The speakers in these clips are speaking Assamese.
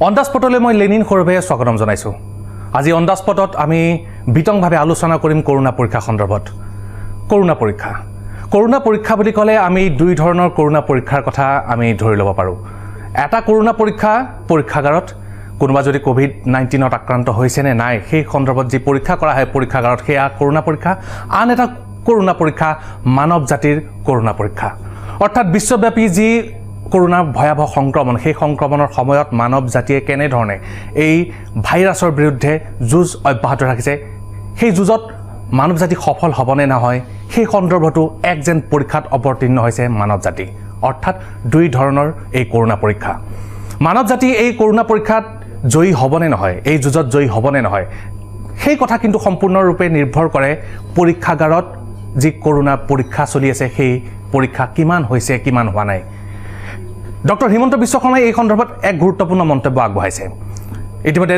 অন দ্য স্পটলৈ মই লেনিন সৰভায়ে স্বাগতম জনাইছোঁ। আজি অন দ্য স্পটত আমি বিতংভাৱে আলোচনা কৰিম কৰোনা পৰীক্ষা সন্দৰ্ভত। কৰোনা পৰীক্ষা বুলি ক'লে আমি দুই ধৰণৰ কৰোনা পৰীক্ষাৰ কথা আমি ধৰি ল'ব পাৰোঁ। এটা কৰোনা পৰীক্ষা পৰীক্ষাগাৰত কোনোবা যদি কোভিড-19ত আক্ৰান্ত হৈছে নে নাই সেই সন্দৰ্ভত যি পৰীক্ষা কৰা হয় পৰীক্ষাগাৰত সেয়া কৰোনা পৰীক্ষা। আন এটা কৰোনা পৰীক্ষা মানৱ জাতিৰ কৰোনা পৰীক্ষা, অৰ্থাৎ বিশ্বব্যাপী যি কৰোনাৰ ভয়াৱহ সংক্ৰমণ, সেই সংক্ৰমণৰ সময়ত মানৱ জাতিয়ে কেনেধৰণে এই ভাইৰাছৰ বিৰুদ্ধে যুঁজ অব্যাহত ৰাখিছে, সেই যুঁজত মানৱ জাতি সফল হ'বনে নহয় সেই সন্দৰ্ভতো এক যেন পৰীক্ষাত অৱতীৰ্ণ হৈছে মানৱ জাতি। অৰ্থাৎ দুই ধৰণৰ এই কৰোনা পৰীক্ষা। মানৱ জাতি এই কৰোনা পৰীক্ষাত জয়ী হ'বনে নহয়, এই যুঁজত জয়ী হ'বনে নহয় সেই কথা কিন্তু সম্পূৰ্ণৰূপে নিৰ্ভৰ কৰে পৰীক্ষাগাৰত যি কৰোনা পৰীক্ষা চলি আছে সেই পৰীক্ষা কিমান হৈছে কিমান হোৱা নাই। ডক্টৰ হিমন্ত বিশ্ব শৰ্মাই এই সন্দৰ্ভত এক গুৰুত্বপূৰ্ণ মন্তব্য আগবঢ়াইছে। ইতিমধ্যে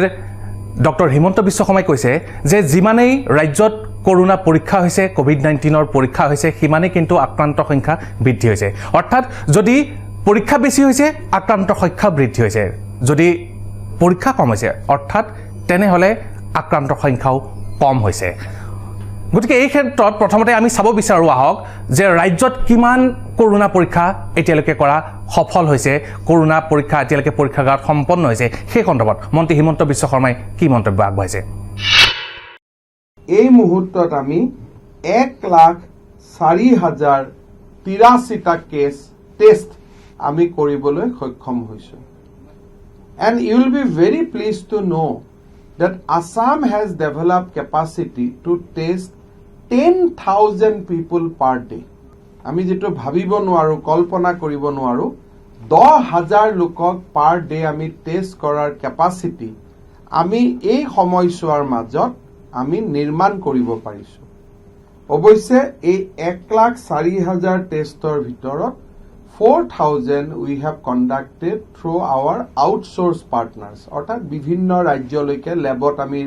ডক্টৰ হিমন্ত বিশ্ব শৰ্মাই কৈছে যে যিমানেই ৰাজ্যত কৰোনা পৰীক্ষা হৈছে, কোভিড-19ৰ পৰীক্ষা হৈছে, সিমানেই কিন্তু আক্ৰান্তৰ সংখ্যা বৃদ্ধি হৈছে। অৰ্থাৎ যদি পৰীক্ষা বেছি হৈছে আক্ৰান্তৰ সংখ্যা বৃদ্ধি হৈছে, যদি পৰীক্ষা কম হৈছে অৰ্থাৎ তেনেহ'লে আক্ৰান্তৰ সংখ্যাও কম হৈছে। গতিকে এই ক্ষেত্ৰত প্ৰথমতে আমি চাব বিচাৰোঁ আহক যে ৰাজ্যত কিমান কৰোনা পৰীক্ষা এতিয়ালৈকে কৰা সফল হৈছে, কৰোনা পৰীক্ষা এতিয়ালৈকে পৰীক্ষাগাৰত সম্পন্ন হৈছে সেই সন্দৰ্ভত মন্ত্ৰী হিমন্ত বিশ্ব শৰ্মাই কি মন্তব্য আগবঢ়াইছে। এই মুহূৰ্তত আমি 1,04,083টা কেছ টেষ্ট আমি কৰিবলৈ সক্ষম হৈছোঁ। And you will be very pleased to know that Assam has developed capacity to test 10,000 people per day. আমি যেটো ভাবিব নোৱাৰো, কল্পনা কৰিব নোৱাৰো, 10,000 লোকক পাৰ ডে আমি টেষ্ট কৰাৰ কেপাচিটি আমি এই সময়ছোৱাৰ মাজত আমি নিৰ্মাণ কৰিব পাৰিছো। অৱশ্যে এই 1,04,000 টেষ্টৰ ভিতৰত 4,000 we have conducted through our outsourced partners, অৰ্থাৎ বিভিন্ন ৰাজ্যলৈকে লেবত আমি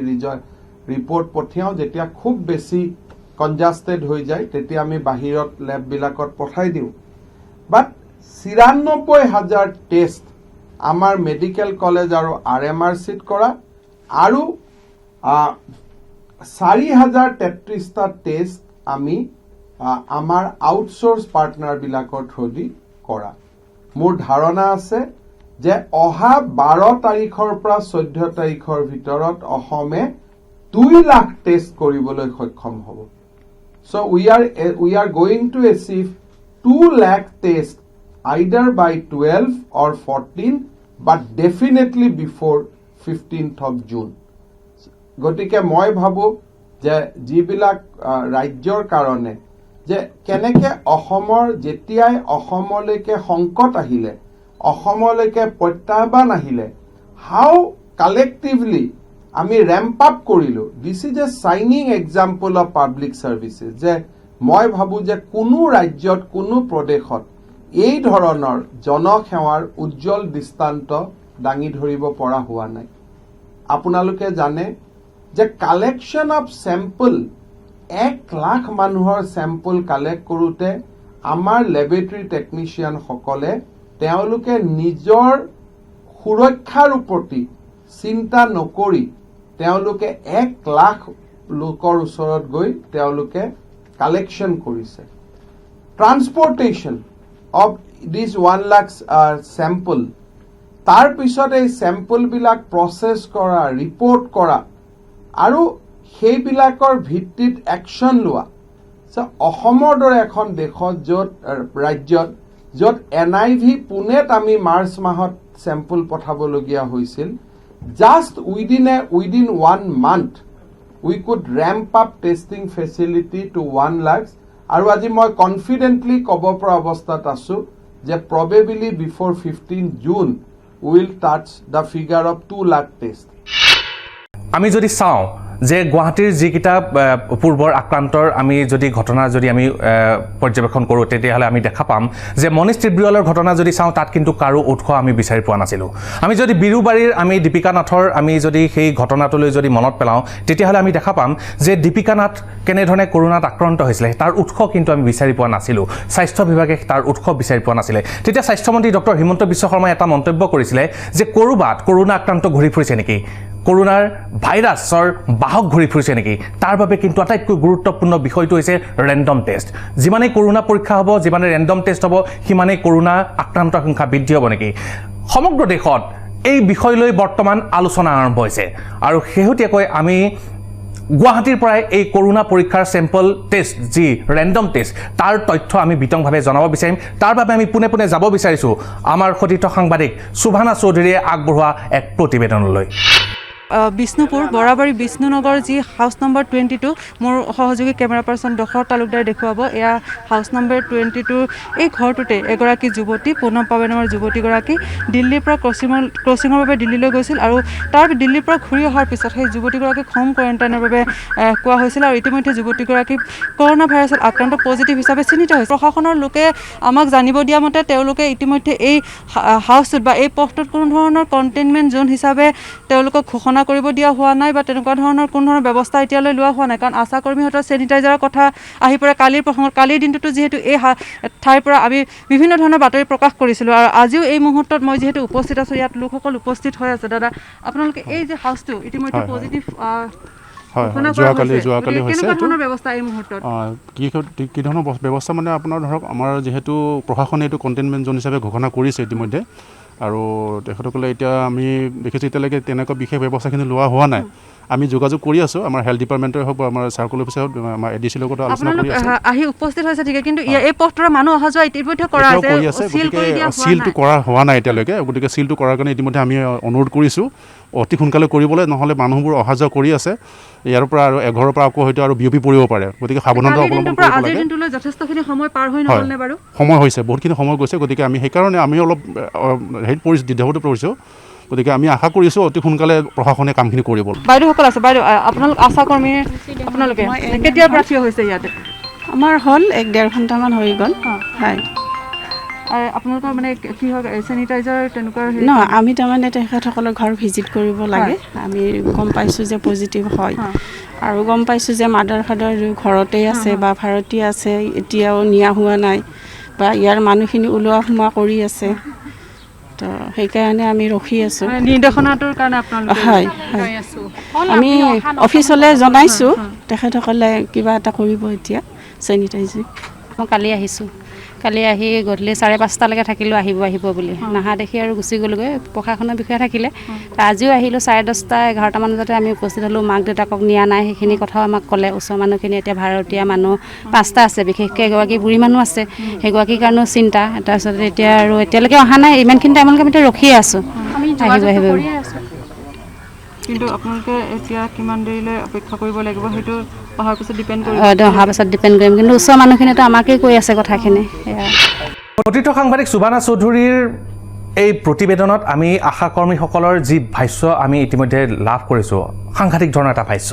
ৰিপৰ্ট পঠিয়াও। যেতিয়া খুব বেছি কনজাষ্টেড হৈ যায় তেতিয়া আমি বাহিৰত লেববিলাকত পঠাই দিওঁ। বাট 94,000 টেষ্ট আমাৰ মেডিকেল কলেজ আৰু RMRCত কৰা আৰু 4,033টা টেষ্ট আমি আমাৰ আউটসোৰ্স পাৰ্টনাৰবিলাকৰ থ্ৰুদি কৰা। মোৰ ধাৰণা আছে যে অহা 12 তাৰিখৰ পৰা 14 তাৰিখৰ ভিতৰত অসমে 2 লাখ টেষ্ট কৰিবলৈ সক্ষম হ'ব। So we are going to achieve 2 lakh tests either by 12 or 14, but definitely before 15th of June. গতিকে মই ভাবো যে যিবিলাক ৰাজ্যৰ কাৰণে যে কেনেকে অসমৰ যেতিয়াই অসমলৈকে সংকট আহিলে, অসমলৈকে প্ৰত্যাহ্বান আহিলে, হাউ কালেক্টিভলি আমি ৰেম্প আপ কৰিলো। This is a shining example of public services. যে মই ভাবো যে কোনো ৰাজ্যত কোনো প্ৰদেশত এই ধৰণৰ জনসেৱাৰ উজ্জ্বল দৃষ্টান্ত দাঙি ধৰিব পৰা হোৱা নাই। আপোনালোকে জানে যে কালেকশ্যন অফ চেম্পল 1 লাখ মানুহৰ চেম্পল কালেক্ট কৰোতে আমাৰ লেবৰেটৰী টেকনিচিয়ান সকলে তেওঁলোকে নিজৰ সুৰক্ষাৰ প্ৰতি চিন্তা নকৰি তেওঁলোকে 1 লাখ লোকৰ ওচৰত গৈ তেওঁলোকে কালেকশ্যন কৰিছে। ট্ৰান্সপোৰ্টেশ্যন অফ দিস 1 লাখ চেম্পল, তাৰ পিছত এই চেম্পলবিলাক প্ৰচেছ কৰা, ৰিপৰ্ট কৰা আৰু সেইবিলাকৰ ভিত্তিত একশ্যন লোৱা। অসমৰ দৰে এখন দেশত য'ত ৰাজ্যত য'ত NIV পুনেত আমি মাৰ্চ মাহত চেম্পল পঠাবলগীয়া হৈছিল, just within 1 month we could ramp up testing facility to 1 lakh. আৰু আজি মই কনফিডেন্টলি ক'ব পৰা অৱস্থাত আছো যে probably before 15 June we will touch the figure of 2 lakh test. আমি যদি চাওঁ যে গুৱাহাটীৰ যিকেইটা পূৰ্বৰ আক্ৰান্তৰ আমি যদি ঘটনা যদি আমি পৰ্যবেক্ষণ কৰোঁ তেতিয়াহ'লে আমি দেখা পাম যে মনীষ ত্ৰিবিয়লৰ ঘটনা যদি চাওঁ তাত কিন্তু কাৰো উৎস আমি বিচাৰি পোৱা নাছিলোঁ আমি যদি বিৰুবাৰীৰ আমি দীপিকা নাথৰ আমি যদি সেই ঘটনাটোলৈ যদি মনত পেলাওঁ তেতিয়াহ'লে আমি দেখা পাম যে দীপিকা নাথ কেনেধৰণে কৰোণাত আক্ৰান্ত হৈছিলে তাৰ উৎস কিন্তু আমি বিচাৰি পোৱা নাছিলোঁ স্বাস্থ্য বিভাগে তাৰ উৎস বিচাৰি পোৱা নাছিলে তেতিয়া স্বাস্থ্যমন্ত্ৰী ডক্টৰ হিমন্ত বিশ্ব শৰ্মাই এটা মন্তব্য কৰিছিলে যে ক'ৰবাত কৰোণা আক্ৰান্ত ঘূৰি ফুৰিছে নেকি কৰোনাৰ ভাইৰাছৰ বাহক ঘূৰি ফুৰিছে নেকি তাৰ বাবে কিন্তু আটাইতকৈ গুৰুত্বপূৰ্ণ বিষয়টো হৈছে ৰেণ্ডম টেষ্ট যিমানেই কৰোনা পৰীক্ষা হ'ব যিমানে ৰেণ্ডম টেষ্ট হ'ব সিমানেই কৰোনা আক্ৰান্তৰ সংখ্যা বৃদ্ধি হ'ব নেকি সমগ্ৰ দেশত এই বিষয়লৈ বৰ্তমান আলোচনা আৰম্ভ হৈছে আৰু শেহতীয়াকৈ আমি গুৱাহাটীৰ পৰাই এই কৰোনা পৰীক্ষাৰ চেম্পল টেষ্ট যি ৰেণ্ডম টেষ্ট তাৰ তথ্য আমি বিতংভাৱে জনাব বিচাৰিম তাৰ বাবে আমি পোনে পোনে যাব বিচাৰিছোঁ আমাৰ সতীৰ্থ সাংবাদিক সুভানা চৌধুৰীয়ে আগবঢ়োৱা এক প্ৰতিবেদনলৈ বিষ্ণুপুৰ বৰাবাৰী বিষ্ণুনগৰ যি হাউচ নম্বৰ 22 মোৰ সহযোগী কেমেৰা পাৰ্চন দখৰ তালুকদাৰে দেখুৱাব এয়া হাউচ নম্বৰ 22 এই ঘৰটোতে এগৰাকী যুৱতী পুনম পাৱে নামৰ যুৱতীগৰাকী দিল্লীৰ পৰা ক্ৰছিঙৰ বাবে দিল্লীলৈ গৈছিল আৰু তাৰ দিল্লীৰ পৰা ঘূৰি অহাৰ পিছত সেই যুৱতীগৰাকীক হোম কোৱাৰেণ্টাইনৰ বাবে কোৱা হৈছিল আৰু ইতিমধ্যে যুৱতীগৰাকী কৰোনা ভাইৰাছত আক্ৰান্ত পজিটিভ হিচাপে চিহ্নিত হৈছে প্ৰশাসনৰ লোকে আমাক জানিব দিয়া মতে তেওঁলোকে ইতিমধ্যে এই হাউচটোত বা এই পথটোত কোনো ধৰণৰ কণ্টেইনমেণ্ট জোন হিচাপে তেওঁলোকক ঘোষণা কৰিব দিয়া হোৱা নাই বা তেনেকুৱা ধৰণৰ কোনো ধৰণৰ ব্যৱস্থা এতিয়ালৈ লোৱা হোৱা নাই কাৰণ আশা কৰ্মীহঁতৰ চেনিটাইজাৰৰ কথা আহি পৰে কালিৰ দিনটোতো যিহেতু এই ঠাইৰ পৰা আমি বিভিন্ন ধৰণৰ বাতৰি প্ৰকাশ কৰিছিলোঁ আৰু আজিও এই মুহূৰ্তত মই যিহেতু উপস্থিত আছোঁ ইয়াত লোকসকল উপস্থিত হৈ আছে দাদা আপোনালোকে এই যে হাউচটো ইতিমধ্যে পজিটিভ যোৱাকালি হৈছে কি ধৰণৰ ব্যৱস্থা মানে আপোনাৰ ধৰক আমাৰ যিহেতু প্ৰশাসনে এইটো কণ্টেইনমেণ্ট জোন হিচাপে ঘোষণা কৰিছে ইতিমধ্যে আৰু তেখেতসকলে এতিয়া আমি দেখিছোঁ এতিয়ালৈকে তেনেকুৱা বিশেষ ব্যৱস্থাখিনি লোৱা হোৱা নাই আমি যোগাযোগ কৰি আছোঁ আমাৰ হেল্থ ডিপাৰ্টমেণ্টৰে হওক বা আমাৰ চাৰ্কুল অফিচে হওক আমাৰ এডিচিৰ লগত আলোচনা কৰি আছোঁ আহি উপস্থিত হৈছে ঠিক কিন্তু এই পথটোৰ মানুহ অহা যোৱা ইতিমধ্যে কৰা আছে চিলটো কৰা হোৱা নাই এতিয়ালৈকে গতিকে চিলটো কৰাৰ কাৰণে ইতিমধ্যে আমি অনুৰোধ কৰিছোঁ অতি সোনকালে কৰিবলৈ নহ'লে মানুহবোৰ অহা যোৱা কৰি আছে ইয়াৰ পৰা আৰু এঘৰৰ পৰা আকৌ হয়তো আৰু বিয়পি পৰিব পাৰে গতিকে সাৱধানতা অৱলম্বন কৰিব লাগে যথেষ্টখিনি সময় পাৰ হৈ নহ'লনে বাৰু সময় হৈছে বহুতখিনি সময় গৈছে গতিকে আমি সেইকাৰণে আমি অলপ দ্বিধাৱত পৰিছোঁ গতিকে আমি আশা কৰিছোঁ অতি সোনকালে প্ৰশাসনে কামখিনি কৰিব বাইদেউসকল আছে বাইদেউ আপোনালোক আশা কৰ্মী আপোনালোকে কেতিয়াৰ পৰা থিয় হৈছে ইয়াতে আমাৰ হ'ল 1-1.5 ঘণ্টামান হৈ গ'ল হয় আপোনালোকৰ মানে কি হয় চেনিটাইজাৰ তেনেকুৱা আমি তাৰমানে তেখেতসকলৰ ঘৰ ভিজিট কৰিব লাগে আমি গম পাইছোঁ যে পজিটিভ হয় আৰু গম পাইছোঁ যে মাদাৰ ফাদাৰ ঘৰতে আছে বা ভাৰতী আছে এতিয়াও নিয়া হোৱা নাই বা ইয়াৰ মানুহখিনি ওলোৱা সোমোৱা কৰি আছে তো সেইকাৰণে আমি ৰখি আছোঁ নিৰ্দেশনাটোৰ কাৰণে আপোনালোকে হয় আমি অফিচলৈ জনাইছোঁ তেখেতসকলে কিবা এটা কৰিব এতিয়া চেনিটাইজিং মই কালি আহি গধূলি 5:30লৈকে থাকিলোঁ আহিব বুলি নাহা দেখি আৰু গুচি গ'লোগৈ প্ৰশাসনৰ বিষয়ে থাকিলে আজিও আহিলোঁ 10:30-11টামান বজাতে আমি উপস্থিত হ'লোঁ মাক দেউতাকক নিয়া নাই সেইখিনি কথাও আমাক ক'লে ওচৰৰ মানুহখিনি এতিয়া ভাৰতীয় মানুহ 5টা আছে বিশেষকৈ এগৰাকী বুঢ়ী মানুহ আছে সেইগৰাকীৰ কাৰণেও চিন্তা তাৰপিছতে এতিয়া আৰু এতিয়ালৈকে অহা নাই ইমানখিনি টাইমলৈকে আমি এতিয়া ৰখিয়ে আছোঁ আহিব কিন্তু আপোনালোকে এতিয়া কিমান দেৰিলৈ অপেক্ষা কৰিব লাগিব সেইটো অহাৰ পিছত ডিপেণ্ড কৰিম কিন্তু ওচৰৰ মানুহখিনিতো আমাকেই কৈ আছে কথাখিনি সতীৰ্থ সাংবাদিক সুভানা চৌধুৰীৰ এই প্ৰতিবেদনত আমি আশা কৰ্মীসকলৰ যি ভাষ্য আমি ইতিমধ্যে লাভ কৰিছোঁ সাংঘাতিক ধৰণৰ এটা ভাষ্য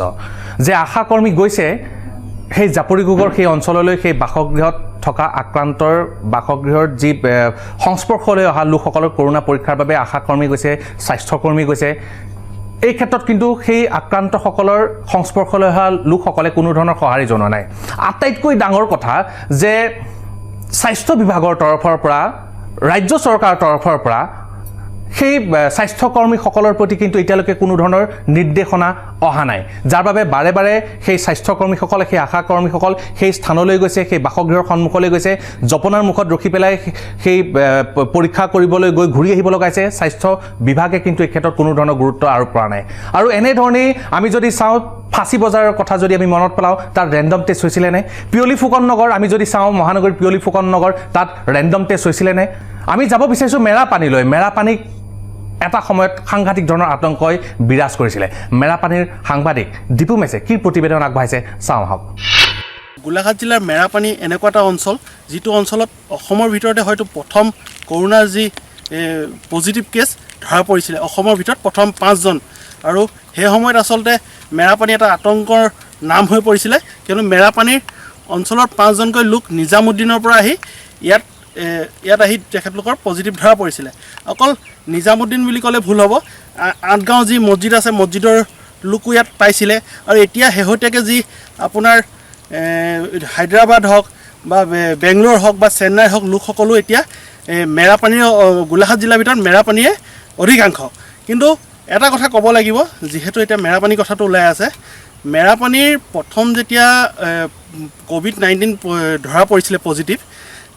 যে আশা কৰ্মী গৈছে সেই জাপৰিগোগৰ সেই অঞ্চললৈ সেই বাসগৃহত থকা আক্ৰান্তৰ বাসগৃহৰ যি সংস্পৰ্শলৈ অহা লোকসকলৰ কৰোনা পৰীক্ষাৰ বাবে আশা কৰ্মী গৈছে স্বাস্থ্যকৰ্মী গৈছে এই ক্ষেত্ৰত কিন্তু সেই আক্ৰান্তসকলৰ সংস্পৰ্শলৈ অহা লোকসকলে কোনো ধৰণৰ সঁহাৰি জনোৱা নাই আটাইতকৈ ডাঙৰ কথা যে স্বাস্থ্য বিভাগৰ তৰফৰ পৰা ৰাজ্য চৰকাৰৰ তৰফৰ পৰা সেই স্বাস্থ্যকৰ্মীসকলৰ প্ৰতি কিন্তু এতিয়ালৈকে কোনো ধৰণৰ নিৰ্দেশনা অহা নাই যাৰ বাবে বাৰে বাৰে সেই স্বাস্থ্যকৰ্মীসকলে সেই আশা কৰ্মীসকল সেই স্থানলৈ গৈছে সেই বাসগৃহৰ সন্মুখলৈ গৈছে জপনাৰ মুখত ৰখি পেলাই সেই পৰীক্ষা কৰিবলৈ গৈ ঘূৰি আহিব লগাইছে স্বাস্থ্য বিভাগে কিন্তু এই ক্ষেত্ৰত কোনো ধৰণৰ গুৰুত্ব আৰোপ কৰা নাই আৰু এনেধৰণেই আমি যদি চাওঁ ফাঁচী বজাৰৰ কথা যদি আমি মনত পেলাওঁ তাত ৰেণ্ডম টেষ্ট হৈছিলে নে পিয়লি ফুকন নগৰ আমি যদি চাওঁ মহানগৰীৰ পিয়লি ফুকন নগৰ তাত ৰেণ্ডম টেষ্ট হৈছিলে নে আমি যাব বিচাৰিছোঁ মেৰাপানীক এটা সময়ত সাংঘাতিক ধৰণৰ আতংকই বিৰাজ কৰিছিলে মেৰাপানীৰ সাংবাদিক দীপু মেছে কি প্ৰতিবেদন আগবঢ়াইছে চাওঁ আহক গোলাঘাট জিলাৰ মেৰাপানী এনেকুৱা এটা অঞ্চল যিটো অঞ্চলত অসমৰ ভিতৰতে হয়তো প্ৰথম কৰোনাৰ যি পজিটিভ কেছ ধৰা পৰিছিলে অসমৰ ভিতৰত প্ৰথম 5জন আৰু সেই সময়ত আচলতে মেৰাপানী এটা আতংকৰ নাম হৈ পৰিছিলে কিয়নো মেৰাপানীৰ অঞ্চলৰ 5জনকৈ লোক নিজামুদ্দিনৰ পৰা আহি ইয়াত আহি তেখেতলোকৰ পজিটিভ ধৰা পৰিছিলে অকল নিজামুদ্দিন বুলি ক'লে ভুল হ'ব 8 গাঁও যি মছজিদ আছে মছজিদৰ লোকো ইয়াত পাইছিলে আৰু এতিয়া শেহতীয়াকৈ যি আপোনাৰ হায়দৰাবাদ হওক বা বেংগলোৰ হওক বা চেন্নাই হওক লোকসকলো এতিয়া মেৰাপানীৰ গোলাঘাট জিলাৰ ভিতৰত মেৰাপানীয়ে অধিকাংশ কিন্তু এটা কথা ক'ব লাগিব যিহেতু এতিয়া মেৰাপানী কথাটো ওলাই আছে মেৰাপানীৰ প্ৰথম যেতিয়া COVID-19 ধৰা পৰিছিলে পজিটিভ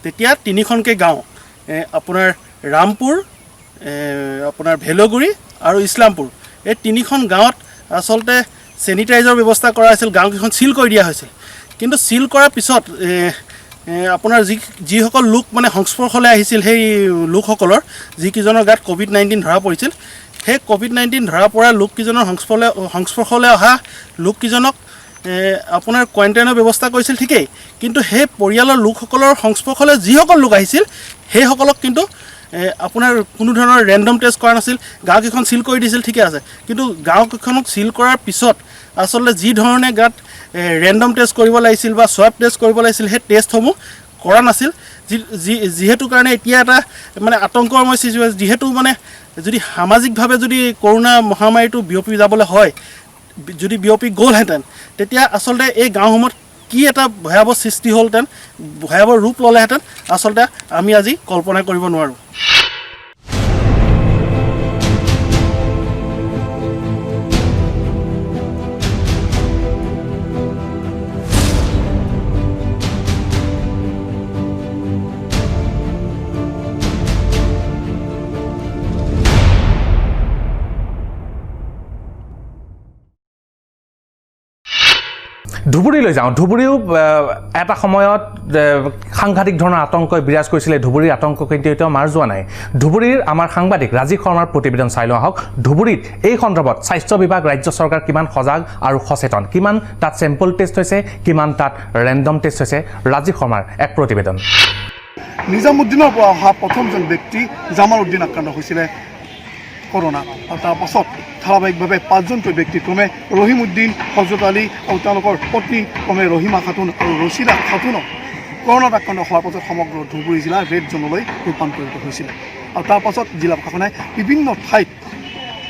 তেতিয়া 3খনকৈ গাঁও আপোনাৰ ৰামপুৰ আপোনাৰ ভেলগুৰি আৰু ইছলামপুৰ এই 3খন গাঁৱত আচলতে চেনিটাইজৰ ব্যৱস্থা কৰা হৈছিল গাঁওকেইখন চিল কৰি দিয়া হৈছিল কিন্তু চিল কৰাৰ পিছত আপোনাৰ যিসকল লোক মানে সংস্পৰ্শলৈ আহিছিল সেই লোকসকলৰ যিকেইজনৰ গাত COVID-19 ধৰা পৰিছিল সেই COVID-19 ধৰা পৰা লোককেইজনৰ সংস্পৰ্শলৈ অহা লোককেইজনক আপোনাৰ কোৱাৰেণ্টাইনৰ ব্যৱস্থা কৰিছিল ঠিকেই কিন্তু সেই পৰিয়ালৰ লোকসকলৰ সংস্পৰ্শলৈ যিসকল লোক আহিছিল সেইসকলক কিন্তু আপোনাৰ কোনো ধৰণৰ ৰেণ্ডম টেষ্ট কৰা নাছিল গাঁওকেইখন চিল কৰি দিছিল ঠিকে আছে কিন্তু গাঁওকেইখনক চিল কৰাৰ পিছত আচলতে যি ধৰণে গাত ৰেণ্ডম টেষ্ট কৰিব লাগিছিল বা সোৱাব টেষ্ট কৰিব লাগিছিল সেই টেষ্টসমূহ কৰা নাছিল যিহেতু কাৰণে এতিয়া এটা মানে আতংকময় চিচুৱেশ্যন যিহেতু মানে যদি সামাজিকভাৱে যদি কৰোনা মহামাৰীটো বিয়পি যাবলৈ হয় যদি বিয়পি গ'লহেঁতেন তেতিয়া আচলতে এই গাঁওসমূহত কি এটা ভয়াৱহ সৃষ্টি হ'লহেঁতেন ভয়াৱহ ৰূপ ল'লেহেঁতেন আচলতে আমি আজি কল্পনা কৰিব নোৱাৰোঁ ধুবুৰীলৈ যাওঁ ধুবুৰীও এটা সময়ত সাংঘাতিক ধৰণৰ আতংকই বিৰাজ কৰিছিলে ধুবুৰীৰ আতংক কিন্তু এতিয়াও মাৰ যোৱা নাই ধুবুৰীৰ আমাৰ সাংবাদিক ৰাজীৱ শৰ্মাৰ প্ৰতিবেদন চাই লোৱা হওক ধুবুৰীত এই সন্দৰ্ভত স্বাস্থ্য বিভাগ ৰাজ্য চৰকাৰ কিমান সজাগ আৰু সচেতন কিমান তাত চেম্পল টেষ্ট হৈছে কিমান তাত ৰেণ্ডম টেষ্ট হৈছে ৰাজীৱ শৰ্মাৰ এক প্ৰতিবেদন নিজামুদ্দিনৰ পৰা অহা প্ৰথমজন ব্যক্তি জামালউদ্দিন আক্ৰান্ত হৈছিলে কৰোনা আৰু তাৰ পাছত ধাৰাবাহিকভাৱে 5জনকৈ ব্যক্তি ক্ৰমে ৰহিমউদ্দিন হজৰত আলী আৰু তেওঁলোকৰ পত্নী ক্ৰমে ৰহিমা খাতুন আৰু ৰছিদা খাতুনক কৰোনাত আক্ৰান্ত হোৱাৰ পাছত সমগ্ৰ ধুবুৰী জিলা ৰেড জ'নলৈ ৰূপান্তৰিত হৈছিলে আৰু তাৰ পাছত জিলা প্ৰশাসনে বিভিন্ন ঠাইত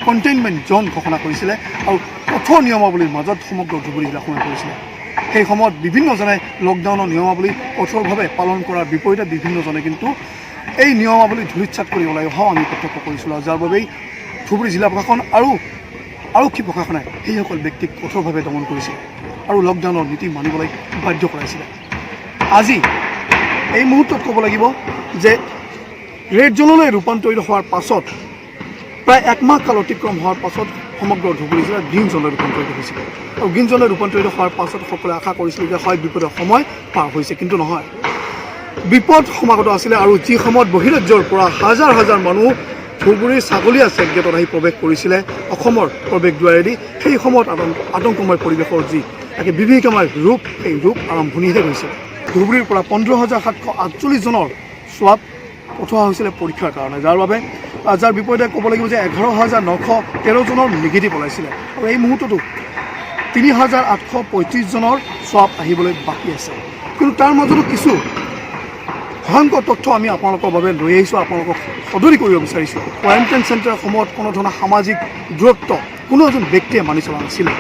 কণ্টেইনমেণ্ট জ'ন ঘোষণা কৰিছিলে আৰু কঠোৰ নিয়মাৱলীৰ মাজত সমগ্ৰ ধুবুৰী জিলাখনে কৰিছিলে সেই সময়ত বিভিন্নজনে লকডাউনৰ নিয়মাৱলী কঠোৰভাৱে পালন কৰাৰ বিপৰীতে বিভিন্নজনে কিন্তু এই নিয়মাৱলী ধূলিচ্ছাত কৰি ওলাই অহাও আমি প্ৰত্যক্ষ কৰিছিলোঁ যাৰ বাবেই ধুবুৰী জিলা প্ৰশাসন আৰু আৰক্ষী প্ৰশাসনে সেইসকল ব্যক্তিক কঠোৰভাৱে দমন কৰিছিল আৰু লকডাউনৰ নীতি মানিবলৈ বাধ্য কৰাইছিলে আজি এই মুহূৰ্তত ক'ব লাগিব যে ৰেড জ'নলৈ ৰূপান্তৰিত হোৱাৰ পাছত প্ৰায় 1 মাহ কাল অতিক্ৰম হোৱাৰ পাছত সমগ্ৰ ধুবুৰী জিলা গ্ৰীণ জ'নলৈ ৰূপান্তৰিত হৈছিল আৰু গ্ৰীণ জ'নলৈ ৰূপান্তৰিত হোৱাৰ পাছত সকলোৱে আশা কৰিছিল যে হয় বিপদৰ সময় পাৰ হৈছে কিন্তু নহয় বিপদ সমাগত আছিলে আৰু যি সময়ত বহিৰাজ্যৰ পৰা হাজাৰ হাজাৰ মানুহ ধুবুৰীৰ ছাগলীয়া চেক গেটত আহি প্ৰৱেশ কৰিছিলে অসমৰ প্ৰৱেশ দুৱাৰেদি সেই সময়ত আতংকময় পৰিৱেশৰ যি একে বিভীষিকাময় ৰূপ সেই ৰূপ আৰম্ভণিহে হৈছিল ধুবুৰীৰ পৰা 15,748 জনৰ সোৱাব পঠোৱা হৈছিলে পৰীক্ষাৰ কাৰণে যাৰ বিপৰীতে ক'ব লাগিব যে 11,913 জনৰ নিগেটিভ ওলাইছিলে আৰু এই মুহূৰ্ততো 3,835 জনৰ সোৱাব আহিবলৈ বাকী আছে কিন্তু তাৰ মাজতো কিছু ভয়ংকৰ তথ্য আমি আপোনালোকৰ বাবে লৈ আহিছোঁ আপোনালোকক সদৰি কৰিব বিচাৰিছোঁ কোৱাৰেণ্টাইন চেণ্টাৰৰ সময়ত কোনো ধৰণৰ সামাজিক দূৰত্ব কোনো এজন ব্যক্তিয়ে মানি চলা নাছিলে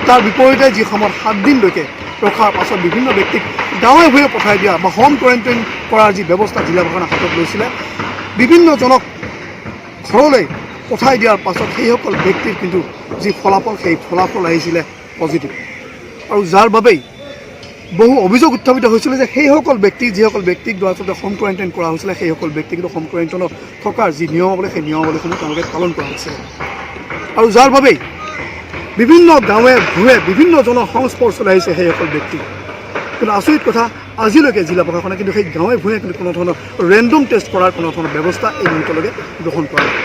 তাৰ বিপৰীতে যি সময়ত 7 দিনলৈকে ৰখাৰ পাছত বিভিন্ন ব্যক্তিক গাঁৱে ভূঞে পঠাই দিয়া বা হোম কোৱাৰেণ্টাইন কৰাৰ যি ব্যৱস্থা জিলা প্ৰশাসনে হাতত লৈছিলে বিভিন্নজনক ঘৰলৈ পঠাই দিয়াৰ পাছত সেইসকল ব্যক্তিৰ কিন্তু যি ফলাফল সেই ফলাফল আহিছিলে পজিটিভ আৰু যাৰ বাবেই বহু অভিযোগ উত্থাপিত হৈছিলে যে সেইসকল ব্যক্তি যিসকল ব্যক্তিক আচলতে হোম কোৱাৰেণ্টাইন কৰা হৈছিলে সেইসকল ব্যক্তি কিন্তু হোম কোৱাৰেণ্টাইনত থকাৰ যি নিয়মাৱলী সেই নিয়মাৱলীসমূহ তেওঁলোকে পালন কৰা হৈছে আৰু যাৰ বাবেই বিভিন্ন গাঁৱে ভূঞে বিভিন্নজনৰ সংস্পৰ্শলৈ আহিছে সেইসকল ব্যক্তি কিন্তু আচৰিত কথা আজিলৈকে জিলা প্ৰশাসনে কিন্তু সেই গাঁৱে ভূঞে কিন্তু কোনো ধৰণৰ ৰেণ্ডম টেষ্ট কৰাৰ কোনো ধৰণৰ ব্যৱস্থা এই মুহূৰ্তলৈকে গ্ৰহণ কৰা নাই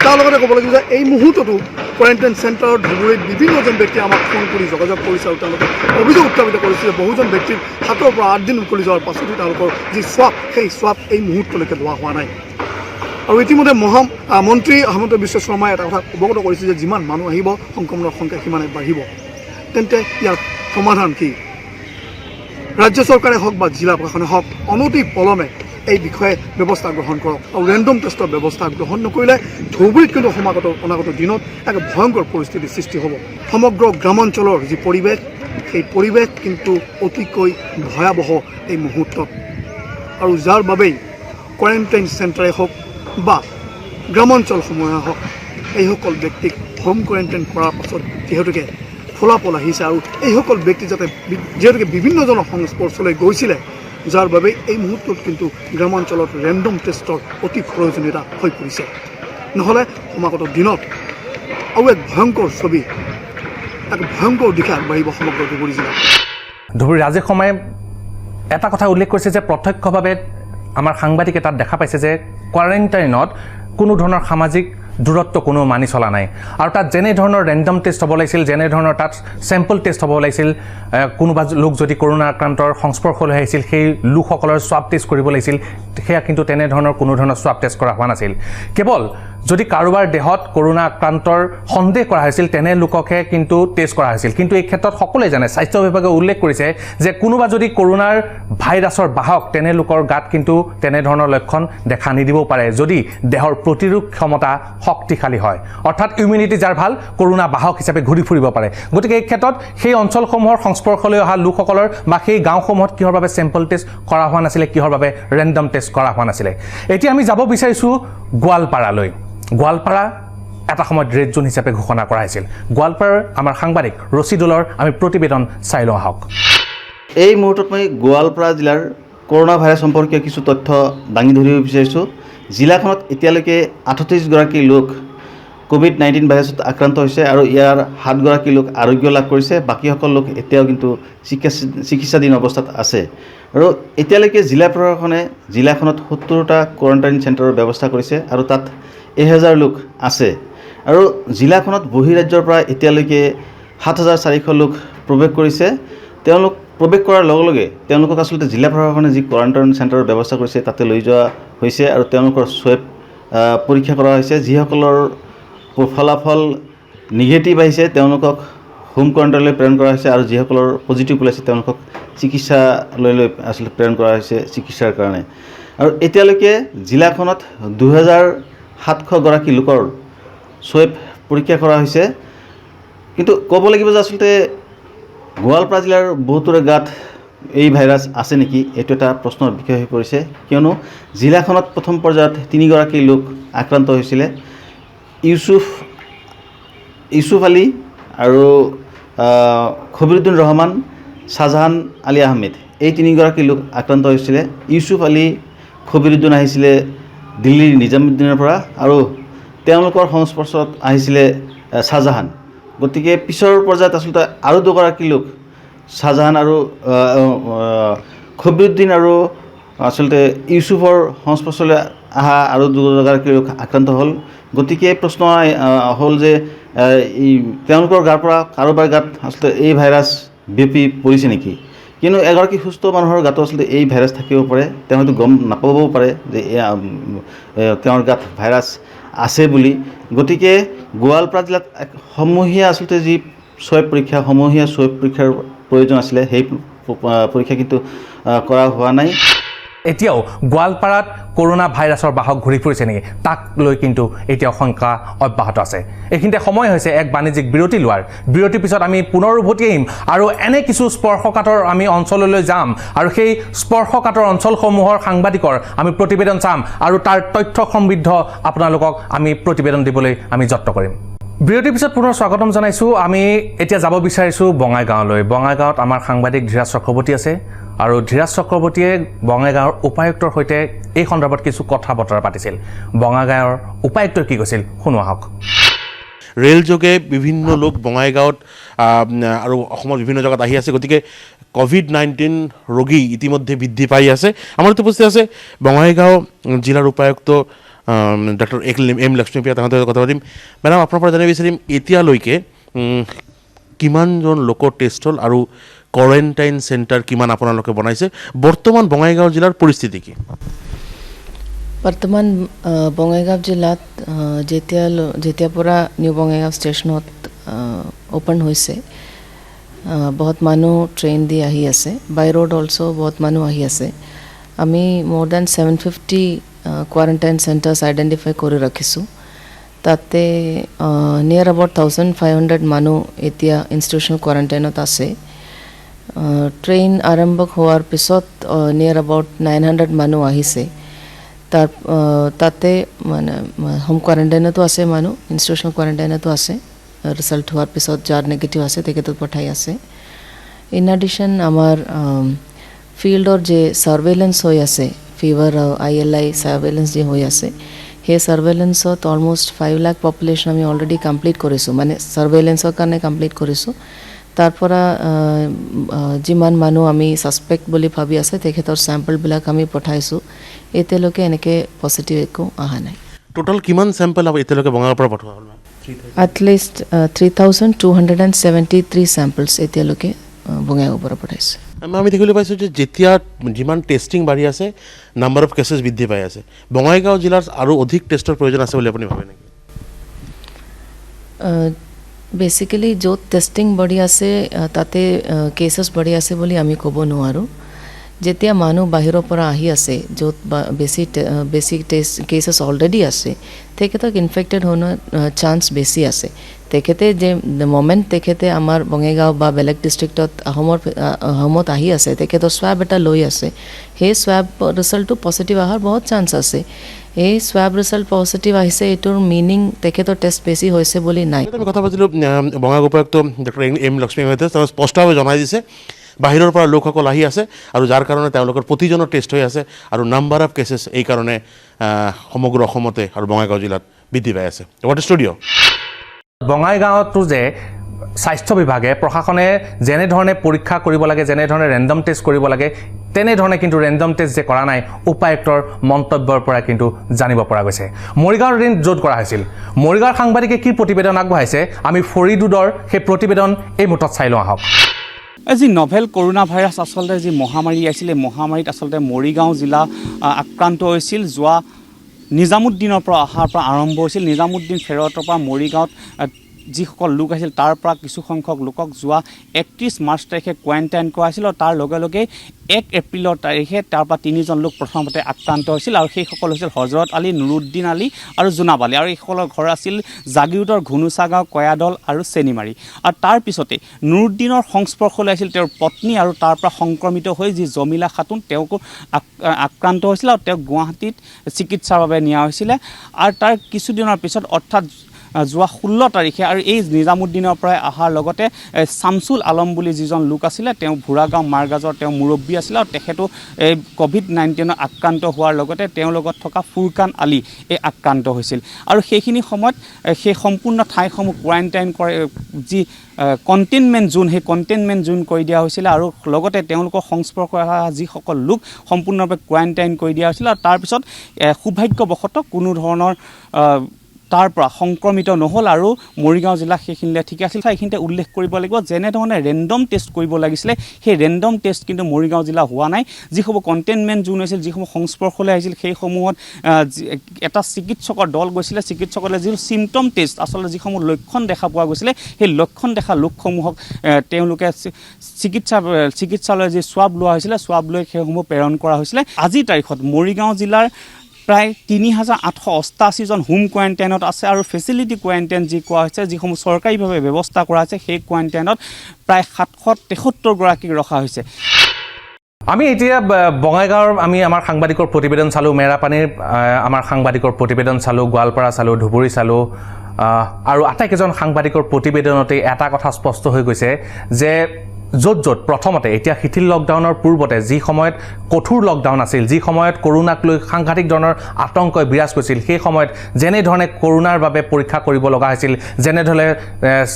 তাৰ লগতে ক'ব লাগিব যে এই মুহূৰ্ততো কোৱাৰেণ্টাইন চেণ্টাৰত ধুবুৰীত বিভিন্নজন ব্যক্তিয়ে আমাক ফোন কৰি যোগাযোগ কৰিছে আৰু তেওঁলোকে অভিযোগ উত্থাপিত কৰিছে যে বহুজন ব্যক্তিৰ হাতৰ পৰা 8 দিন উকলি যোৱাৰ পাছতো তেওঁলোকৰ যি সোৱাব সেই সোৱাব এই মুহূৰ্তলৈকে লোৱা হোৱা নাই আৰু ইতিমধ্যে মন্ত্ৰী হিমন্ত বিশ্ব শৰ্মাই এটা কথা অৱগত কৰিছে যে যিমান মানুহ আহিব সংক্ৰমণৰ সংখ্যা সিমানে বাঢ়িব। তেন্তে ইয়াৰ সমাধান কি? ৰাজ্য চৰকাৰে হওক বা জিলা প্ৰশাসনে হওক অনতি পলমে এই বিষয়ে ব্যৱস্থা গ্ৰহণ কৰক আৰু ৰেণ্ডম টেষ্টৰ ব্যৱস্থা গ্ৰহণ নকৰিলে ধুবুৰীত কিন্তু অনাগত দিনত এক ভয়ংকৰ পৰিস্থিতিৰ সৃষ্টি হ'ব। সমগ্ৰ গ্ৰামাঞ্চলৰ যি পৰিৱেশ সেই পৰিৱেশ কিন্তু অতিকৈ ভয়াৱহ এই মুহূৰ্তত, আৰু যাৰ বাবেই কোৱাৰেণ্টাইন চেণ্টাৰে হওক বা গ্ৰামাঞ্চলসমূহে হওক এইসকল ব্যক্তিক হোম কোৱাৰেণ্টাইন কৰাৰ পাছত যিহেতুকে ফলাফল আহিছে আৰু এইসকল ব্যক্তি যিহেতুকে বিভিন্নজনৰ সংস্পৰ্শলৈ গৈছিলে, যাৰ বাবে এই মুহূৰ্তত কিন্তু গ্ৰামাঞ্চলত ৰেণ্ডম টেষ্টৰ অতি প্ৰয়োজনীয়তা হৈ পৰিছে। নহ'লে সমাগত দিনত আৰু এক ভয়ংকৰ ছবি, এক ভয়ংকৰ দিশে আগবাঢ়িব সমগ্ৰ ধুবুৰী জিলা। ধুবুৰী ৰাজে সময়ে এটা কথা উল্লেখ কৰিছে যে প্ৰত্যক্ষভাৱে আমাৰ সাংবাদিকে তাত দেখা পাইছে যে কোৱাৰেণ্টাইনত কোনো ধৰণৰ সামাজিক দূৰত্ব কোনো মানি চলা নাই, আৰু তাত যেনে ধৰণৰ ৰেণ্ডম টেষ্ট হ'ব লাগিছিল, যেনে ধৰণৰ তাত চেম্পল টেষ্ট হ'ব লাগিছিল, কোনোবা লোক যদি কৰোণা আক্ৰান্তৰ সংস্পৰ্শলৈ আহিছিল সেই লোকসকলৰ স্বাব টেষ্ট কৰিব লাগিছিল, সেয়া কিন্তু তেনেধৰণৰ কোনো ধৰণৰ স্বাব টেষ্ট কৰা হোৱা নাছিল। কেৱল যদি কাৰোবাৰ দেহত কৰোণা আক্ৰান্তৰ সন্দেহ কৰা হৈছিল তেনে লোককহে কিন্তু টেষ্ট কৰা হৈছিল। কিন্তু এই ক্ষেত্ৰত সকলোৱে জানে, স্বাস্থ্য বিভাগে উল্লেখ কৰিছে যে কোনোবা যদি কৰোণাৰ ভাইৰাছৰ বাহক তেনে লোকৰ গাত কিন্তু তেনেধৰণৰ লক্ষণ দেখা নিদিবও পাৰে যদি দেহৰ প্ৰতিৰোধ ক্ষমতা শক্তিশালী হয়, অৰ্থাৎ ইমিউনিটি যাৰ ভাল কৰোণা বাহক হিচাপে ঘূৰি ফুৰিব পাৰে। গতিকে এই ক্ষেত্ৰত সেই অঞ্চলসমূহৰ সংস্পৰ্শলৈ অহা লোকসকলৰ বা সেই গাঁওসমূহত কিহৰ বাবে চেম্পল টেষ্ট কৰা হোৱা নাছিলে, কিহৰ বাবে ৰেণ্ডম টেষ্ট কৰা হোৱা নাছিলে। এতিয়া আমি যাব বিচাৰিছোঁ গোৱালপাৰালৈ। গোৱালপাৰা এটা সময়ত ৰেড জোন হিচাপে ঘোষণা কৰা হৈছিল। গোৱালপাৰাৰ আমাৰ সাংবাদিক ৰচিদুলৰ আমি প্ৰতিবেদন চাই লওঁ আহক। এই মুহূৰ্তত মই গোৱালপাৰা জিলাৰ কৰোণা ভাইৰাছ সম্পৰ্কীয় কিছু তথ্য দাঙি ধৰিব বিচাৰিছোঁ। জিলাখনত এতিয়ালৈকে 38গৰাকী লোক কোভিড-19 ভাইৰাছত আক্ৰান্ত হৈছে আৰু ইয়াৰ 7গৰাকী লোক আৰোগ্য লাভ কৰিছে। বাকীসকল লোক এতিয়াও কিন্তু চিকিৎসাধীন অৱস্থাত আছে। আৰু এতিয়ালৈকে জিলা প্ৰশাসনে জিলাখনত 70টা কোৱাৰেণ্টাইন চেণ্টাৰৰ ব্যৱস্থা কৰিছে আৰু তাত 1000 লোক আছে। আৰু জিলাখনত বহিৰাজ্যৰ পৰা এতিয়ালৈকে 7400 লোক প্ৰৱেশ কৰিছে। তেওঁলোক প্ৰৱেশ কৰাৰ লগে লগে তেওঁলোকক আচলতে জিলা প্ৰশাসনে যি কোৱাৰেণ্টাইন চেণ্টাৰৰ ব্যৱস্থা কৰিছে তাতে লৈ যোৱা হৈছে আৰু তেওঁলোকৰ স্বেব পৰীক্ষা কৰা হৈছে। যিসকলৰ ফলাফল নিগেটিভ আহিছে তেওঁলোকক হোম কোৱাৰেণ্টাইনলৈ প্ৰেৰণ কৰা হৈছে আৰু যিসকলৰ পজিটিভ ওলাইছে তেওঁলোকক চিকিৎসালয়লৈ আচলতে প্ৰেৰণ কৰা হৈছে চিকিৎসাৰ কাৰণে। আৰু এতিয়ালৈকে জিলাখনত 2700গৰাকী লোকৰ স্বেব পৰীক্ষা কৰা হৈছে। কিন্তু ক'ব লাগিব যে আচলতে গোৱালপাৰা জিলাৰ বহুতৰে গাত এই ভাইৰাছ আছে নেকি, এইটো এটা প্ৰশ্নৰ বিষয় হৈ পৰিছে। কিয়নো জিলাখনত প্ৰথম পৰ্যায়ত 3গৰাকী লোক আক্ৰান্ত হৈছিলে, ইউছুফ আলী আৰু খবিৰুদ্দিন ৰহমান, শ্বাহজাহান আলী আহমেদ, এই 3গৰাকী লোক আক্ৰান্ত হৈছিলে। ইউছুফ আলী, খবিৰুদ্দিন আহিছিলে দিল্লীৰ নিজামুদ্দিনৰ পৰা আৰু তেওঁলোকৰ সংস্পৰ্শত আহিছিলে শ্বাহজাহান। গতিকে পিছৰ পৰ্যায়ত আচলতে আৰু 2গৰাকী লোক শ্বাহজাহান আৰু খবিৰুদ্দিন আৰু আচলতে ইউছুফৰ সংস্পৰ্শলৈ অহা আৰু 2গৰাকী লোক আক্ৰান্ত হ'ল। গতিকে প্ৰশ্ন হ'ল যে তেওঁলোকৰ গাৰ পৰা কাৰোবাৰ গাত আচলতে এই ভাইৰাছ বিয়পি পৰিছে নেকি। কিন্তু এগৰাকী সুস্থ মানুহৰ গাতো আচলতে এই ভাইৰাছ থাকিব পাৰে, তেওঁ হয়তো গম নাপাবও পাৰে যে তেওঁৰ গাত ভাইৰাছ আছে বুলি। গতিকে গোৱালপাৰা জিলাত সমূহীয়া আচলতে যি সমূহীয়া স্বেব পৰীক্ষাৰ প্ৰয়োজন আছিলে সেই পৰীক্ষা কিন্তু কৰা হোৱা নাই। এতিয়াও গোৱালপাৰাত কৰোণা ভাইৰাছৰ বাহক ঘূৰি ফুৰিছে নেকি তাক লৈ কিন্তু এতিয়াও শংকা অব্যাহত আছে। এইখিনিতে সময় হৈছে এক বাণিজ্যিক বিৰতি লোৱাৰ। বিৰতিৰ পিছত আমি পুনৰ উভতি আহিম আৰু এনে কিছু স্পৰ্শকাতৰ আমি অঞ্চললৈ যাম আৰু সেই স্পৰ্শকাতৰ অঞ্চলসমূহৰ সাংবাদিকৰ আমি প্ৰতিবেদন চাম আৰু তাৰ তথ্য সমৃদ্ধ আপোনালোকক আমি প্ৰতিবেদন দিবলৈ আমি যত্ন কৰিম। বিৰতিৰ পিছত পুনৰ স্বাগতম জনাইছোঁ। আমি এতিয়া যাব বিচাৰিছোঁ বঙাইগাঁৱলৈ। বঙাইগাঁৱত আমাৰ সাংবাদিক ধীৰাজ চক্ৰৱৰ্তী আছে আৰু ধীৰাজ চক্ৰৱৰ্তীয়ে বঙাইগাঁৱৰ উপায়ুক্তৰ সৈতে এই সন্দৰ্ভত কিছু কথা বতৰা পাতিছিল। বঙাইগাঁৱৰ উপায়ুক্তই কি কৈছিল শুনো আহক। ৰেলযোগে বিভিন্ন লোক বঙাইগাঁৱত আৰু অসমৰ বিভিন্ন জেগাত আহি আছে। গতিকে কোভিড-19 ৰোগী ইতিমধ্যে বৃদ্ধি পাই আছে। আমাৰ উপস্থিত আছে বঙাইগাঁও জিলাৰ উপায়ুক্ত ডক্টৰ এম লক্ষ্মীপ্ৰিয়া, তাহাঁতৰ কথা পাতিম। মেডাম, আপোনাৰ পৰা জানিব বিচাৰিম এতিয়ালৈকে কিমানজন লোকৰ টেষ্ট হ'ল আৰু কোৱাৰেণ্টাইন চেণ্টাৰ কিমান আপোনালোকে বনাইছে, বৰ্তমান বঙাইগাঁও জিলাৰ পৰিস্থিতি কি? বৰ্তমান বঙাইগাঁও জিলাত যেতিয়াৰ পৰা নিউ বঙাইগাঁও ষ্টেচনত অ'পেন হৈছে বহুত মানুহ ট্ৰেইন দি আহি আছে বাই ৰোড অলছ' বহুত মানুহ আহি আছে আমি মোৰ দেন 750 কোৱাৰেণ্টাইন চেণ্টাৰ্ছ আইডেণ্টিফাই কৰি ৰাখিছোঁ তাতে নিয়াৰ এবাউট 1500 মানুহ এতিয়া ইনষ্টিটিউচনেল কোৱাৰেণ্টাইনত আছে ট্ৰেইন আৰম্ভ হোৱাৰ পিছত নিয়াৰ এবাউট 900 মানুহ আহিছে তাতে মানে হোম কোৱাৰেণ্টাইনতো আছে মানুহ ইনষ্টিটিউচনেল কোৱাৰেণ্টাইনতো আছে ৰিজাল্ট হোৱাৰ পিছত যাৰ নেগেটিভ আছে তেখেতক পঠাই আছে ইন এডিশ্যন আমাৰ ফিল্ডৰ যে ছাৰ্ভেইলেঞ্চ হৈ আছে ফিভাৰ ILI ছাৰ্ভেইলেঞ্চ যে হৈ আছে সেই ছাৰ্ভেইলেঞ্চত অলমষ্ট 5 লাখ পপুলেশ্যন আমি অলৰেডি কমপ্লিট কৰিছোঁ মানে ছাৰ্ভেইলেঞ্চৰ কাৰণে কমপ্লিট কৰিছোঁ তাৰ পৰা যিমান মানুহ আমি ছাছপেক্ট বুলি ভাবি আছে তেখেতৰ চেম্পলবিলাক আমি পঠাইছোঁ এতিয়ালৈকে এনেকৈ পজিটিভ একো অহা নাই টোটাল কিমান চেম্পল এতিয়ালৈকে বঙাইগাঁৱৰ পৰা পঠোৱা হ'ল এটলিষ্ট 3273 চেম্পলছ এতিয়ালৈকে বঙাইগাঁৱৰ পৰা পঠাইছে আমি দেখিবলৈ পাইছোঁ যে যেতিয়া যিমান টেষ্টিং বাঢ়ি আছে নাম্বাৰ অফ কেছেছ বৃদ্ধি পাই আছে বঙাইগাঁও জিলাৰ আৰু অধিক টেষ্টৰ প্ৰয়োজন আছে বুলি আপুনি ভাবে নেকি বেচিকেলি য'ত টেষ্টিং বঢ়ি আছে তাতে কেছেছ বঢ়ি আছে বুলি আমি ক'ব নোৱাৰোঁ যেতিয়া মানুহ বাহিৰৰ পৰা আহি আছে য'ত বেছি কেছেছ অলৰেডি আছে তেখেতক ইনফেক্টেড হোৱাৰ চান্স বেছি আছে তেখেতে যে মমেণ্ট তেখেতে আমাৰ বঙাইগাঁও বা বেলেগ ডিষ্ট্ৰিক্টত আহোমত আহি আছে তেখেতৰ স্ৱাব এটা লৈ আছে সেই স্ৱাব ৰিজাল্টটো পজিটিভ অহাৰ বহুত চান্স আছে এই স্ৱাব ৰিজাল্ট পজিটিভ আহিছে এইটোৰ মিনিং তেখেতৰ টেষ্ট বেছি হৈছে বুলি নাই আমি কথা পাতিলোঁ বঙাইগাঁও উপায়ুক্ত ডক্টৰ M লক্ষ্মী মেহতাই তেওঁ স্পষ্টভাৱে জনাই দিছে বাহিৰৰ পৰা লোকসকল আহি আছে আৰু যাৰ কাৰণে তেওঁলোকৰ প্ৰতিজনৰ টেষ্ট হৈ আছে আৰু নাম্বাৰ অফ কেছেছ এই কাৰণে সমগ্ৰ অসমতে আৰু বঙাইগাঁও জিলাত বৃদ্ধি পাই আছে ষ্টুডিঅ' বঙাইগাঁৱতো যে স্বাস্থ্য বিভাগে প্ৰশাসনে যেনেধৰণে পৰীক্ষা কৰিব লাগে যেনেধৰণে ৰেণ্ডম টেষ্ট কৰিব লাগে তেনেধৰণে কিন্তু ৰেণ্ডম টেষ্ট যে কৰা নাই উপায়ুক্তৰ মন্তব্যৰ পৰা কিন্তু জানিব পৰা গৈছে মৰিগাঁৱৰ দিন য'ত কৰা হৈছিল মৰিগাঁৱৰ সাংবাদিকে কি প্ৰতিবেদন আগবঢ়াইছে আমি ফৰিদুদৰ সেই প্ৰতিবেদন এই মুহূৰ্তত চাই লওঁ আহক যি নভেল কৰোণা ভাইৰাছ আচলতে যি মহামাৰী আহিছিল এই মহামাৰীত আচলতে মৰিগাঁও জিলা আক্ৰান্ত হৈছিল যোৱা নিজামুদ্দিনৰ পৰা অহাৰ পৰা আৰম্ভ হৈছিল নিজামুদ্দিন ফেৰতৰ পৰা মৰিগাঁৱত যিসকল লোক আহিছিল তাৰ পৰা কিছু সংখ্যক লোকক যোৱা 31 মাৰ্চ তাৰিখে কোৱাৰেণ্টাইন কৰা হৈছিল আৰু তাৰ লগে লগে 1 এপ্ৰিলৰ তাৰিখে তাৰ পৰা 3জন লোক প্ৰথমতে আক্ৰান্ত হৈছিল আৰু সেইসকল হৈছিল হজৰত আলী নুৰুদ্দিন আলী আৰু জোনাব আলী আৰু এইসকলৰ ঘৰ আছিল জাগিৰোডৰ ঘুনুচাগাঁও কয়াদল আৰু চেনিমাৰী আৰু তাৰ পিছতে নুৰুদ্দিনৰ সংস্পৰ্শলৈ আহিছিল তেওঁৰ পত্নী আৰু তাৰ পৰা সংক্ৰমিত হৈ যি জমিলা খাতুন তেওঁকো আক্ৰান্ত হৈছিল আৰু তেওঁক গুৱাহাটীত চিকিৎসাৰ বাবে নিয়া হৈছিলে আৰু তাৰ কিছুদিনৰ পিছত অৰ্থাৎ যোৱা 16 তাৰিখে আৰু এই নিজামুদ্দিনৰ পৰাই অহাৰ লগতে শামছুল আলম বুলি যিজন লোক আছিলে তেওঁ ভুৰাগাঁও মাৰগাজৰ তেওঁ মুৰব্বী আছিল আৰু তেখেতো এই COVID-19 আক্ৰান্ত হোৱাৰ লগতে তেওঁৰ লগত থকা ফুৰকান আলী এই আক্ৰান্ত হৈছিল আৰু সেইখিনি সময়ত সেই সম্পূৰ্ণ ঠাইসমূহ কোৱাৰেণ্টাইন কৰে যি কণ্টেইনমেণ্ট জোন সেই কণ্টেইনমেণ্ট জোন কৰি দিয়া হৈছিল আৰু লগতে তেওঁলোকৰ সংস্পৰ্শ অহা যিসকল লোক সম্পূৰ্ণৰূপে কোৱাৰেণ্টাইন কৰি দিয়া হৈছিল আৰু তাৰপিছত সৌভাগ্যবশতঃ কোনো ধৰণৰ তাৰ পৰা সংক্ৰমিত নহ'ল আৰু মৰিগাঁও জিলা সেইখিনিলে ঠিকে আছিল এইখিনিতে উল্লেখ কৰিব লাগিব যেনেধৰণে ৰেণ্ডম টেষ্ট কৰিব লাগিছিলে সেই ৰেণ্ডম টেষ্ট কিন্তু মৰিগাঁও জিলা হোৱা নাই যিসমূহ কণ্টেইনমেণ্ট জোন হৈছিল যিসমূহ সংস্পৰ্শলৈ আহিছিল সেইসমূহত এটা চিকিৎসকৰ দল গৈছিলে চিকিৎসকলে যি চিমটম টেষ্ট আচলতে যিসমূহ লক্ষণ দেখা পোৱা গৈছিলে সেই লক্ষণ দেখা লোকসমূহক তেওঁলোকে চিকিৎসালয়ৰ যি স্ৱাব লোৱা হৈছিলে স্ৱাব লৈ সেইসমূহ প্ৰেৰণ কৰা হৈছিলে আজিৰ তাৰিখত মৰিগাঁও জিলাৰ প্ৰায় 3888 জন হোম কোৱাৰেণ্টাইনত আছে আৰু ফেচিলিটি কোৱাৰেণ্টাইন যি কোৱা হৈছে যিসমূহ চৰকাৰীভাৱে ব্যৱস্থা কৰা হৈছে সেই কোৱাৰেণ্টাইনত প্ৰায় 773 গৰাকীক ৰখা হৈছে আমি এতিয়া বঙাইগাঁৱৰ আমি আমাৰ সাংবাদিকৰ প্ৰতিবেদন চালোঁ মেৰাপানীৰ আমাৰ সাংবাদিকৰ প্ৰতিবেদন চালোঁ গোৱালপাৰা চালোঁ ধুবুৰী চালোঁ আৰু আটাইকেইজন সাংবাদিকৰ প্ৰতিবেদনতে এটা কথা স্পষ্ট হৈ গৈছে যে য'ত প্ৰথমতে এতিয়া শিথিল লকডাউনৰ পূৰ্বতে যি সময়ত কঠোৰ লকডাউন আছিল যি সময়ত কৰোণাক লৈ সাংঘাতিক ধৰণৰ আতংকই বিৰাজ কৰিছিল সেই সময়ত যেনেধৰণে কৰোণাৰ বাবে পৰীক্ষা কৰিব লগা হৈছিল যেনেধৰণে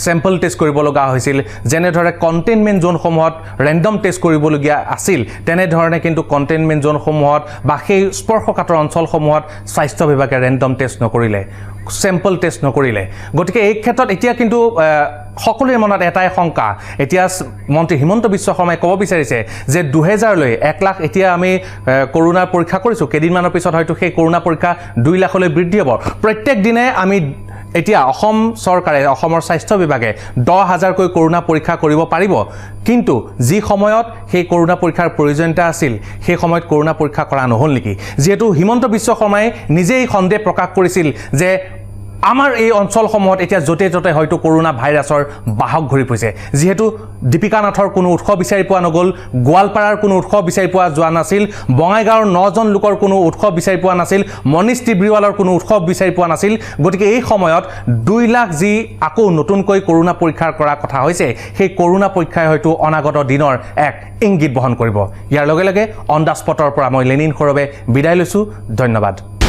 চেম্পল টেষ্ট কৰিব লগা হৈছিল যেনেধৰণে কণ্টেইনমেণ্ট জোনসমূহত ৰেণ্ডম টেষ্ট কৰিবলগীয়া আছিল তেনেধৰণে কিন্তু কণ্টেইনমেণ্ট জোনসমূহত বা সেই স্পৰ্শকাতৰ অঞ্চলসমূহত স্বাস্থ্য বিভাগে ৰেণ্ডম টেষ্ট নকৰিলে চেম্পল টেষ্ট নকৰিলে গতিকে এই ক্ষেত্ৰত এতিয়া কিন্তু সকলোৰে মনত এটাই শংকা এতিয়া মন্ত্ৰী হিমন্ত বিশ্ব শৰ্মাই ক'ব বিচাৰিছে যে 2000লৈ 1 লাখ এতিয়া আমি কৰোনাৰ পৰীক্ষা কৰিছোঁ কেইদিনমানৰ পিছত হয়তো সেই কৰোনা পৰীক্ষা 2 লাখলৈ বৃদ্ধি হ'ব প্ৰত্যেক দিনে আমি এতিয়া অসম চৰকাৰে অসমৰ স্বাস্থ্য বিভাগে 10,000কৈ কৰোনা পৰীক্ষা কৰিব পাৰিব কিন্তু যি সময়ত সেই কৰোনা পৰীক্ষাৰ প্ৰয়োজনীয়তা আছিল সেই সময়ত কৰোনা পৰীক্ষা কৰা নহ'ল নেকি যেহেতু হিমন্ত বিশ্ব শৰ্মাই নিজেই সন্দেহ প্ৰকাশ কৰিছিল যে আমাৰ এই অঞ্চলসমূহত এতিয়া য'তে ত'তে হয়তো কৰোনা ভাইৰাছৰ বাহক ঘূৰি ফুৰিছে যেহেতু দীপিকা নাথৰ কোনো উৎস বিচাৰি পোৱা নগ'ল গোৱালপাৰাৰ কোনো উৎস বিচাৰি পোৱা যোৱা নাছিল বঙাইগাঁৱৰ 9জন লোকৰ কোনো উৎস বিচাৰি পোৱা নাছিল মনীষ তিব্ৰিৱালৰ কোনো উৎস বিচাৰি পোৱা নাছিল গতিকে এই সময়ত 2 লাখ যি আকৌ নতুনকৈ কৰোনা পৰীক্ষাৰ কৰা কথা হৈছে সেই কৰোনা পৰীক্ষাই হয়তো অনাগত দিনৰ এক ইংগিত বহন কৰিব ইয়াৰ লগে লগে অন দ্য স্পটৰ পৰা মই লেনিন খৰবে বিদায় লৈছোঁ ধন্যবাদ